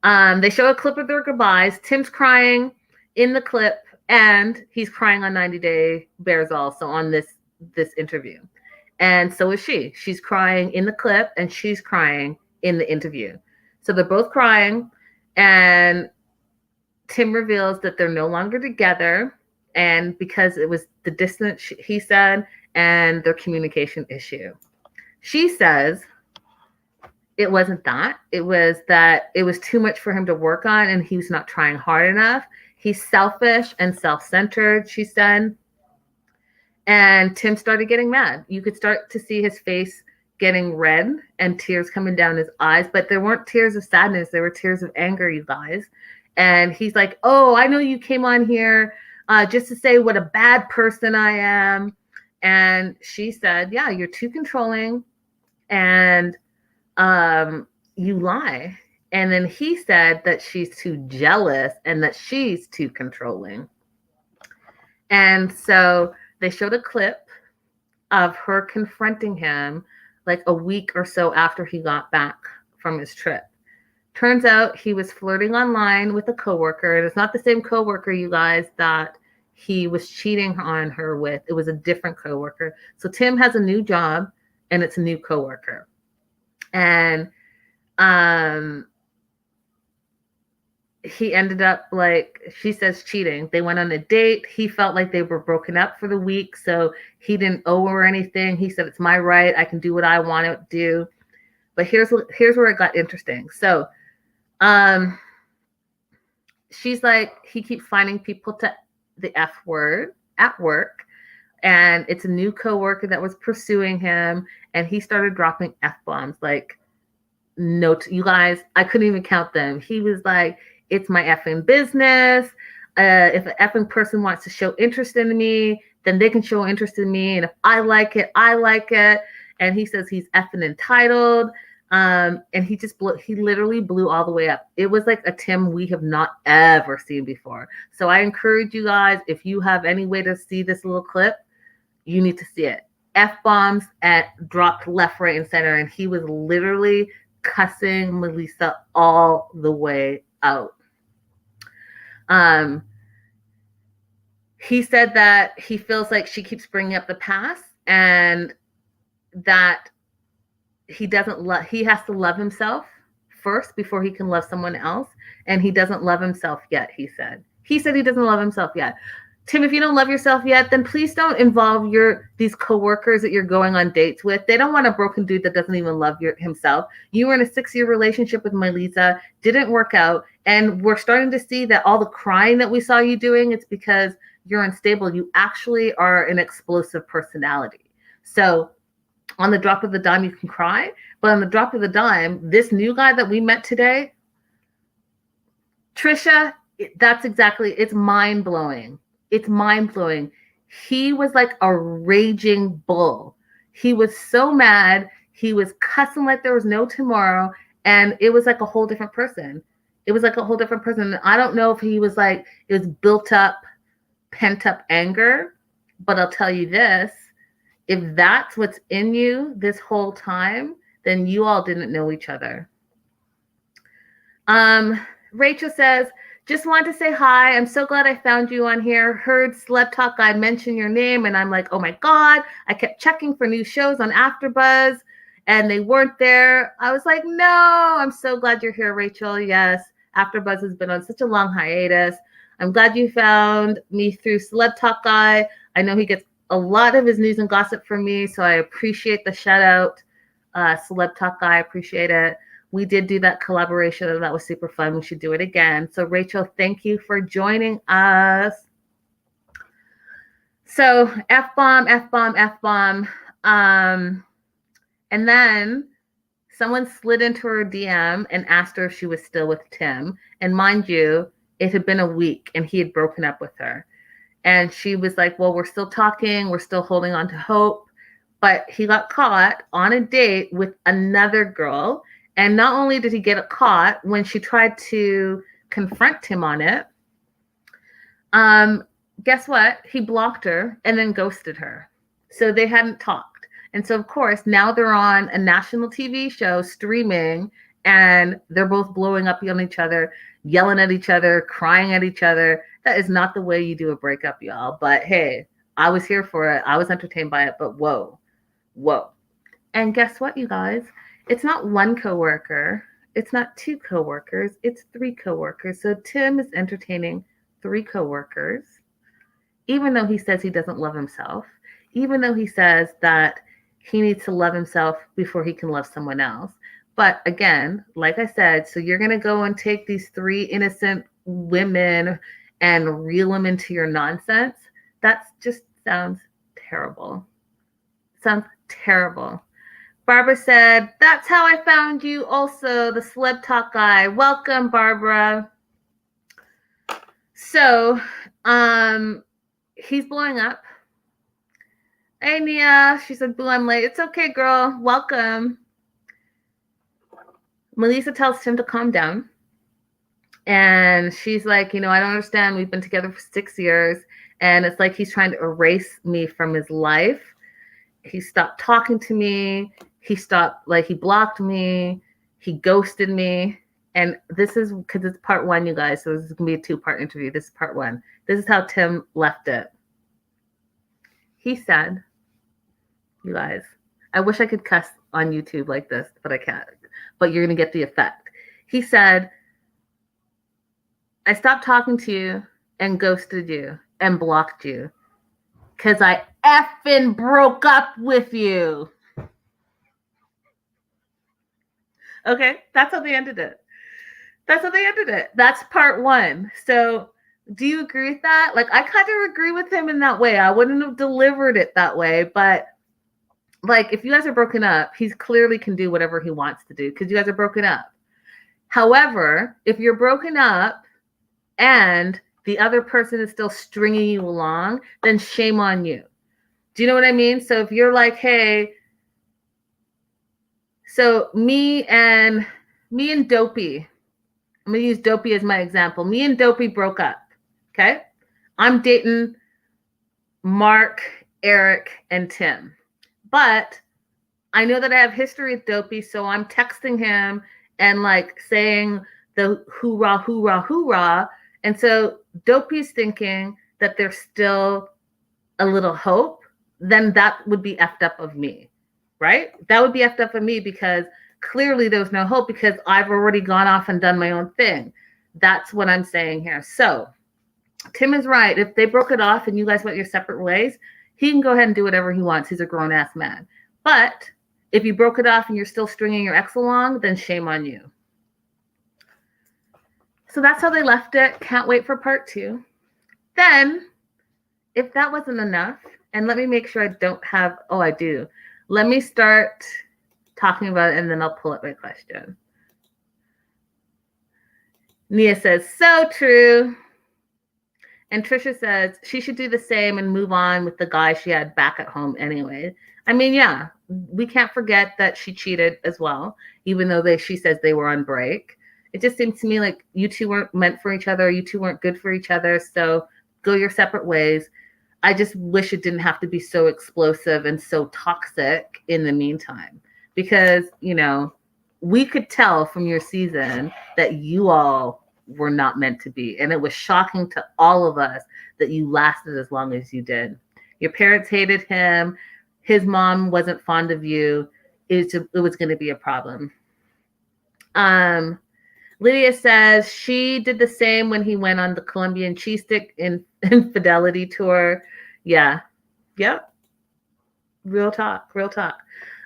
they show a clip of their goodbyes. Tim's crying in the clip, and he's crying on 90 Day Bears also on this interview. And so is she. She's crying in the clip, and she's crying in the interview. So they're both crying, and Tim reveals that they're no longer together, and because it was the distance, he said, and their communication issue. She says it wasn't that. It was that it was too much for him to work on, and he was not trying hard enough. He's selfish and self-centered, she said. And Tim started getting mad. You could start to see his face getting red and tears coming down his eyes, but there weren't tears of sadness. There were tears of anger, you guys. And he's like, oh, I know you came on here just to say what a bad person I am. And she said, yeah, you're too controlling and you lie. And then he said that she's too jealous and that she's too controlling. And so they showed a clip of her confronting him like a week or so after he got back from his trip. Turns out he was flirting online with a coworker. And it's not the same coworker, you guys, that he was cheating on her with. It was a different coworker. So Tim has a new job and it's a new coworker. And he ended up, like she says, cheating. They went on a date. He felt like they were broken up for the week, so he didn't owe her anything. He said, it's my right. I can do what I want to do. But here's where it got interesting. So she's like, he keeps finding people to the F word at work. And it's a new coworker that was pursuing him. And he started dropping F-bombs. Like, no, you guys, I couldn't even count them. He was like, it's my effing business. If an effing person wants to show interest in me, then they can show interest in me. And if I like it, I like it. And he says he's effing entitled. And he literally blew all the way up. It was like a Tim we have not ever seen before. So I encourage you guys, if you have any way to see this little clip, you need to see it. F-bombs dropped left, right, and center. And he was literally cussing Melyza all the way out. He said that he feels like she keeps bringing up the past and that he has to love himself first before he can love someone else. And he doesn't love himself yet, he said. He said he doesn't love himself yet. Tim, if you don't love yourself yet, then please don't involve these coworkers that you're going on dates with. They don't want a broken dude that doesn't even love himself. You were in a 6-year relationship with Melyza, didn't work out, and we're starting to see that all the crying that we saw you doing, it's because you're unstable. You actually are an explosive personality. So on the drop of the dime, you can cry, but on the drop of the dime, this new guy that we met today, Trisha, it's mind-blowing. It's mind-blowing. He was like a raging bull. He was so mad. He was cussing like there was no tomorrow. And it was like a whole different person. I don't know if it was built up, pent up anger. But I'll tell you this, if that's what's in you this whole time, then you all didn't know each other. Rachel says, just wanted to say hi. I'm so glad I found you on here. Heard Celeb Talk Guy mention your name, and I'm like, oh my God. I kept checking for new shows on AfterBuzz, and they weren't there. I was like, no, I'm so glad you're here, Rachel. Yes, AfterBuzz has been on such a long hiatus. I'm glad you found me through Celeb Talk Guy. I know he gets a lot of his news and gossip from me, so I appreciate the shout out, Celeb Talk Guy. I appreciate it. We did do that collaboration, and that was super fun. We should do it again. So, Rachel, thank you for joining us. So, F-bomb, F-bomb, F-bomb. And then someone slid into her DM and asked her if she was still with Tim. And mind you, it had been a week, and he had broken up with her. And she was like, well, we're still talking. We're still holding on to hope. But he got caught on a date with another girl. And not only did he get caught, when she tried to confront him on it, guess what? He blocked her and then ghosted her. So they hadn't talked. And so, of course, now they're on a national TV show streaming, and they're both blowing up on each other, yelling at each other, crying at each other. That is not the way you do a breakup, y'all. But hey, I was here for it. I was entertained by it. But whoa. And guess what, you guys? It's not one coworker. It's not 2 coworkers. It's 3 coworkers. So Tim is entertaining 3 coworkers, even though he says he doesn't love himself, even though he says that he needs to love himself before he can love someone else. But again, like I said, so you're going to go and take these 3 innocent women and reel them into your nonsense. That just sounds terrible. Sounds terrible. Barbara said, that's how I found you also, the celeb talk guy. Welcome, Barbara. So, he's blowing up. Hey, Nia. She said, boo, I'm late. It's okay, girl. Welcome. Melyza tells Tim to calm down. And she's like, I don't understand. We've been together for 6 years. And it's like he's trying to erase me from his life. He stopped talking to me. He blocked me. He ghosted me. And this is because it's part 1, you guys. So this is going to be a 2-part interview. This is part 1. This is how Tim left it. He said, you guys, I wish I could cuss on YouTube like this, but I can't. But you're going to get the effect. He said, I stopped talking to you and ghosted you and blocked you because I effing broke up with you. Okay, that's how they ended it. That's part 1. So do you agree with that? Like, I kind of agree with him in that way. I wouldn't have delivered it that way, but like, if you guys are broken up, he clearly can do whatever he wants to do because you guys are broken up. However, if you're broken up and the other person is still stringing you along, then shame on you. Do you know what I mean? So if you're like, hey, so me and Dopey, I'm going to use Dopey as my example. Me and Dopey broke up, okay? I'm dating Mark, Eric, and Tim. But I know that I have history with Dopey, so I'm texting him and like saying the hoorah, hoorah, hoorah. And so Dopey's thinking that there's still a little hope. Then that would be effed up of me, right? That would be effed up of me because clearly there was no hope because I've already gone off and done my own thing. That's what I'm saying here. So Tim is right. If they broke it off and you guys went your separate ways, he can go ahead and do whatever he wants. He's a grown-ass man. But if you broke it off and you're still stringing your ex along, then shame on you. So that's how they left it. Can't wait for part 2. Then, if that wasn't enough, and let me make sure I don't have, I do. Let me start talking about it, and then I'll pull up my question. Nia says, so true. And Trisha says she should do the same and move on with the guy she had back at home anyway. I mean, yeah, we can't forget that she cheated as well, even though she says they were on break. It just seems to me like you two weren't meant for each other. You two weren't good for each other. So go your separate ways. I just wish it didn't have to be so explosive and so toxic in the meantime, because, we could tell from your season that you all were not meant to be. And it was shocking to all of us that you lasted as long as you did. Your parents hated him. His mom wasn't fond of you. It was going to be a problem. Lydia says she did the same when he went on the Colombian cheese stick infidelity tour. Yeah. Yep. Real talk.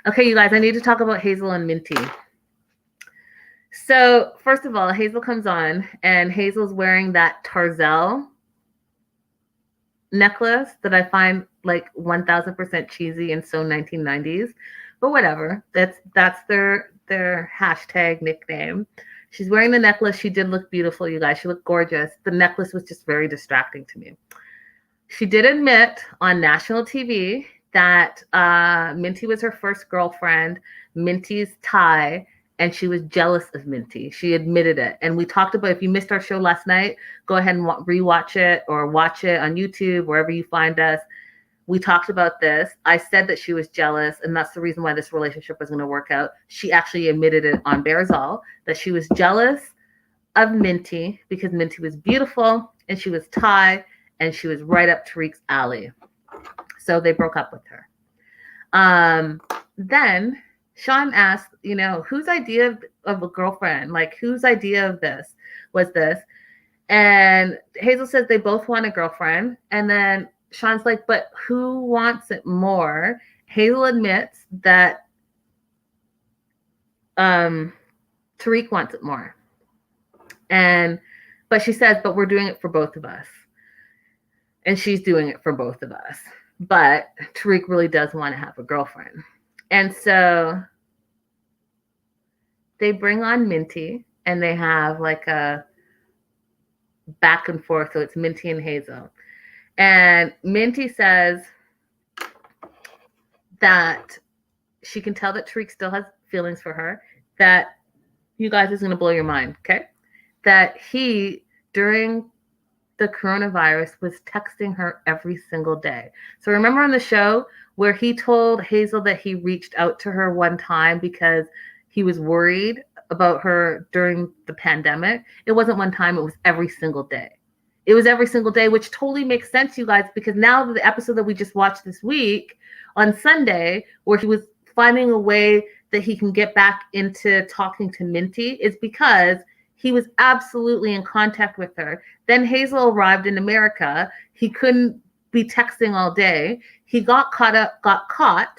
Okay, you guys, I need to talk about Hazel and Minty. So first of all, Hazel comes on and Hazel's wearing that Tarzell necklace that I find like 1000% cheesy and so 1990s, but whatever. That's their hashtag nickname. She's wearing the necklace. She did look beautiful, you guys. She looked gorgeous. The necklace was just very distracting to me. She did admit on national TV that Minty was her first girlfriend, Minty's Thai, and she was jealous of Minty. She admitted it. And we talked about, if you missed our show last night, go ahead and rewatch it or watch it on YouTube, wherever you find us. We talked about this. I said that she was jealous, and that's the reason why this relationship was going to work out. She actually admitted it on Bearzall, that she was jealous of Minty because Minty was beautiful, and she was Thai, and she was right up Tariq's alley. So they broke up with her. Then Sean asked, whose idea of a girlfriend, like whose idea of this was this? And Hazel says they both want a girlfriend. And then Sean's like, but who wants it more? Hazel admits that Tariq wants it more. But she says, but we're doing it for both of us. And she's doing it for both of us. But Tariq really does want to have a girlfriend. And so they bring on Minty and they have like a back and forth. So it's Minty and Hazel. And Minty says that she can tell that Tariq still has feelings for her, that you guys is going to blow your mind, okay? That he, during the coronavirus, was texting her every single day. So remember on the show where he told Hazel that he reached out to her one time because he was worried about her during the pandemic? It wasn't one time, it was every single day. It was every single day, which totally makes sense, you guys, because now the episode that we just watched this week on Sunday, where he was finding a way that he can get back into talking to Minty, is because he was absolutely in contact with her. Then Hazel arrived in America. He couldn't be texting all day. He got caught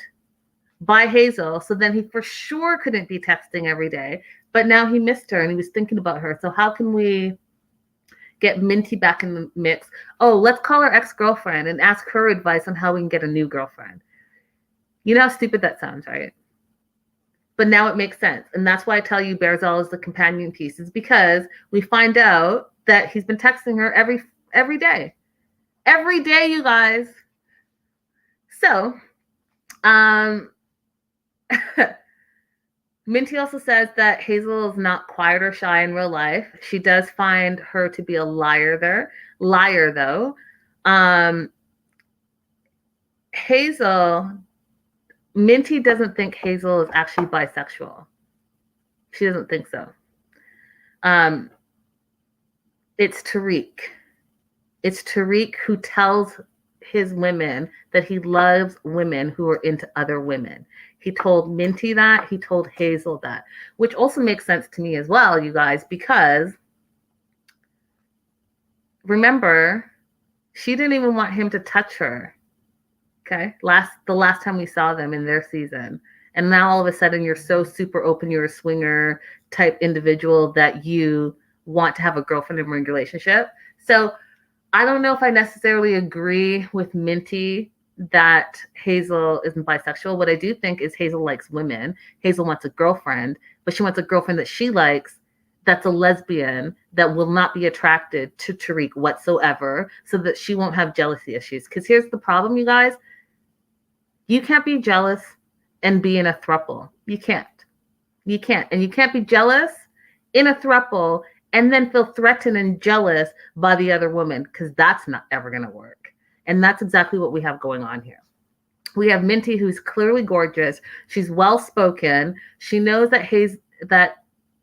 by Hazel. So then he for sure couldn't be texting every day. But now he missed her and he was thinking about her. So how can we get Minty back in the mix? Oh, let's call her ex-girlfriend and ask her advice on how we can get a new girlfriend. You know how stupid that sounds, right? But now it makes sense. And that's why I tell you Berzal is the companion piece, is because we find out that he's been texting her every day. Every day, you guys. So, Minty also says that Hazel is not quiet or shy in real life. She does find her to be a liar though. Minty doesn't think Hazel is actually bisexual. She doesn't think so. It's Tariq. It's Tariq who tells his women that he loves women who are into other women. He told Minty that. He told Hazel that, which also makes sense to me as well, you guys, because remember, she didn't even want him to touch her. Okay, the last time we saw them in their season, and now all of a sudden you're so super open, you're a swinger type individual that you want to have a girlfriend in a relationship. So I don't know if I necessarily agree with Minty that Hazel isn't bisexual. What I do think is Hazel likes women. Hazel wants a girlfriend, but she wants a girlfriend that she likes, that's a lesbian, that will not be attracted to Tariq whatsoever, so that she won't have jealousy issues. Because here's the problem, you guys. You can't be jealous and be in a throuple. You can't. You can't. And you can't be jealous in a throuple and then feel threatened and jealous by the other woman, because that's not ever going to work. And that's exactly what we have going on here. We have Minty, who's clearly gorgeous. She's well-spoken. She knows that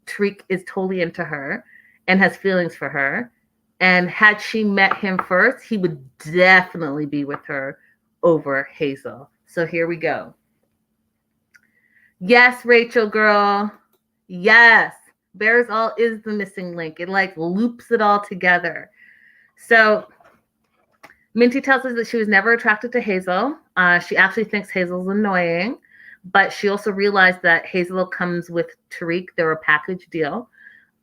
Tariq is totally into her and has feelings for her. And had she met him first, he would definitely be with her over Hazel. So here we go. Yes, Rachel girl. Yes. Berzal is the missing link. It like loops it all together. So Minty tells us that she was never attracted to Hazel. She actually thinks Hazel's annoying, but she also realized that Hazel comes with Tariq. They're a package deal.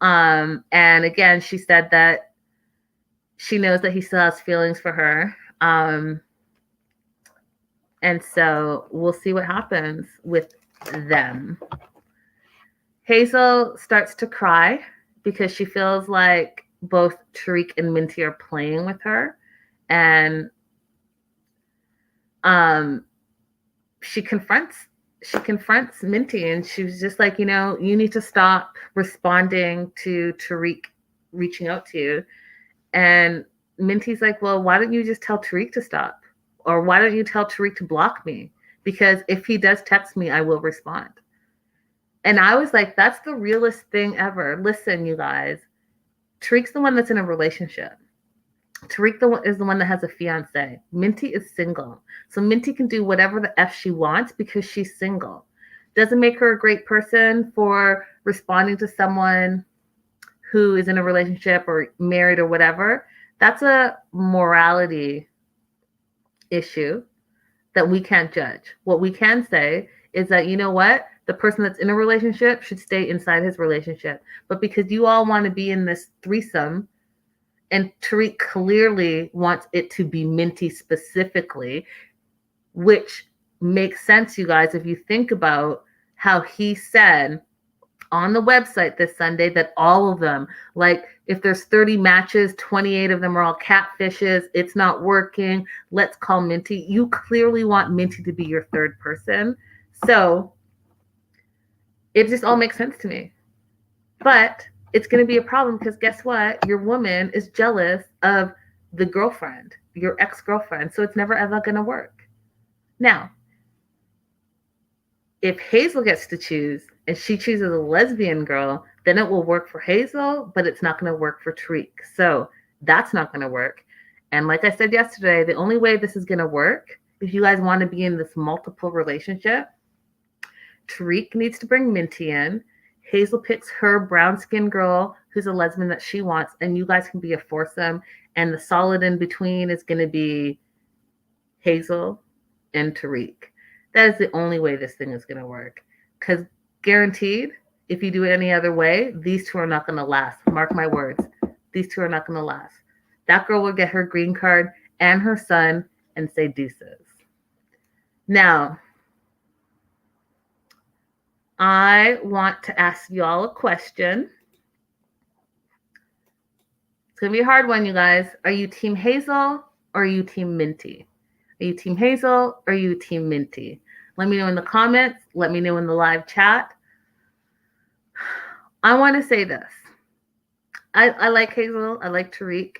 And again, she said that she knows that he still has feelings for her. And so we'll see what happens with them. Hazel starts to cry because she feels like both Tariq and Minty are playing with her. And she confronts Minty, and she was just like, you need to stop responding to Tariq reaching out to you. And Minty's like, well, why don't you just tell Tariq to stop? Or why don't you tell Tariq to block me? Because if he does text me, I will respond. And I was like, that's the realest thing ever. Listen, you guys, Tariq's the one that's in a relationship. Tariq is the one that has a fiance. Minty is single. So Minty can do whatever the F she wants because she's single. Doesn't make her a great person for responding to someone who is in a relationship or married or whatever. That's a morality issue that we can't judge. What we can say is that, you know what? The person that's in a relationship should stay inside his relationship. But because you all want to be in this threesome, and Tariq clearly wants it to be Minty specifically, which makes sense, you guys, if you think about how he said on the website this Sunday that all of them, like if there's 30 matches, 28 of them are all catfishes. It's not working. Let's call Minty. You clearly want Minty to be your third person. So it just all makes sense to me. But it's going to be a problem because guess what? Your woman is jealous of the girlfriend, your ex-girlfriend. So it's never ever going to work. Now, if Hazel gets to choose and she chooses a lesbian girl, then it will work for Hazel, but it's not going to work for Tariq. So that's not going to work. And like I said yesterday, the only way this is going to work, if you guys want to be in this multiple relationship, Tariq needs to bring Minty in. Hazel picks her brown-skinned girl who's a lesbian that she wants, and you guys can be a foursome. And the solid in between is going to be Hazel and Tariq. That is the only way this thing is going to work. Because guaranteed, if you do it any other way, these two are not going to last. Mark my words. These two are not going to last. That girl will get her green card and her son and say deuces. Now, I want to ask y'all a question. It's going to be a hard one, you guys. Are you Team Hazel or are you Team Minty? Are you Team Hazel or are you Team Minty? Let me know in the comments. Let me know in the live chat. I want to say this. I like Hazel. I like Tariq.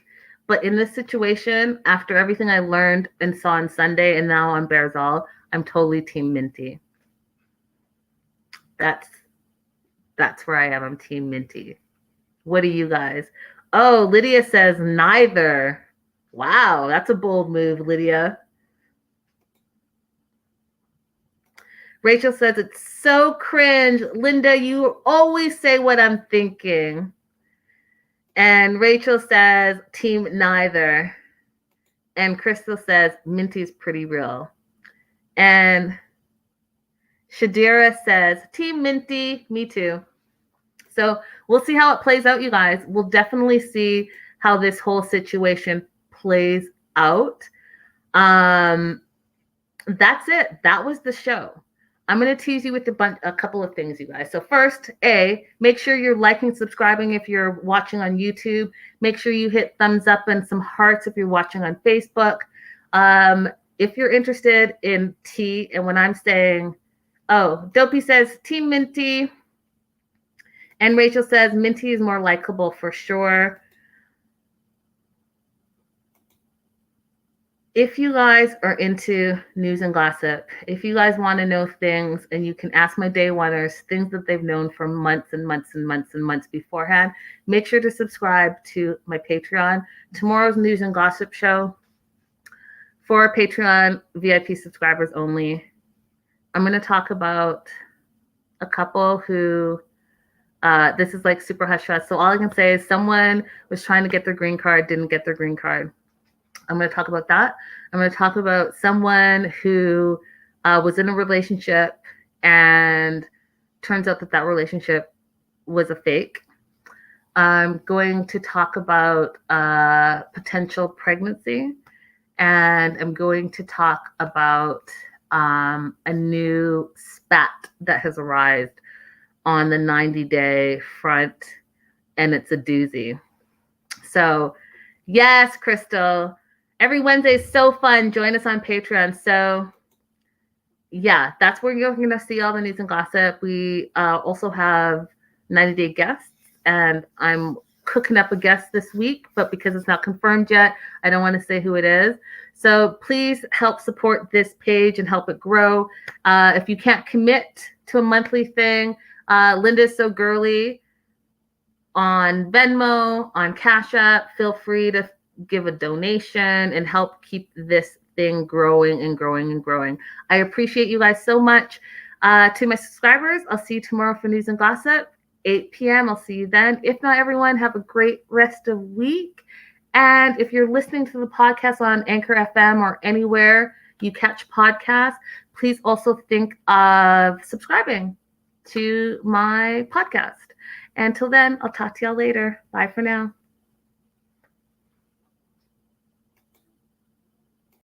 But in this situation, after everything I learned and saw on Sunday and now on Bearzall, I'm totally Team Minty. That's where I am. I'm Team Minty. What are you guys? Oh, Lydia says neither. Wow, that's a bold move, Lydia. Rachel says, it's so cringe. Linda, you always say what I'm thinking. And Rachel says, Team neither. And Crystal says, Minty's pretty real. And Shadira says, Team Minty, me too. So we'll see how it plays out, you guys. We'll definitely see how this whole situation plays out. That's it. That was the show. I'm going to tease you with a couple of things, you guys. So first, make sure you're liking, subscribing if you're watching on YouTube. Make sure you hit thumbs up and some hearts if you're watching on Facebook. If you're interested in tea, and when I'm saying, Dopey says Team Minty. And Rachel says Minty is more likable for sure. If you guys are into news and gossip, if you guys want to know things and you can ask my day oneers, things that they've known for months and months and months and months beforehand, make sure to subscribe to my Patreon. Tomorrow's news and gossip show for Patreon VIP subscribers only. I'm going to talk about a couple who, this is like super hush hush. So all I can say is someone was trying to get their green card, didn't get their green card. I'm going to talk about that. I'm going to talk about someone who was in a relationship and turns out that relationship was a fake. I'm going to talk about potential pregnancy, and I'm going to talk about a new spat that has arrived on the 90-day front, and it's a doozy. So, yes, Crystal. Every Wednesday is so fun. Join us on Patreon. So, yeah, that's where you're going to see all the news and gossip. We also have 90-day guests, and I'm cooking up a guest this week, but because it's not confirmed yet, I don't want to say who it is. So please help support this page and help it grow. If you can't commit to a monthly thing, Linda So Girlie on Venmo, on Cashapp, feel free to give a donation and help keep this thing growing and growing and growing. I appreciate you guys so much. To my subscribers, I'll see you tomorrow for news and gossip, 8 p.m. I'll see you then. If not, everyone, have a great rest of week. And if you're listening to the podcast on Anchor FM or anywhere you catch podcasts, please also think of subscribing to my podcast. Until then, I'll talk to y'all later. Bye for now.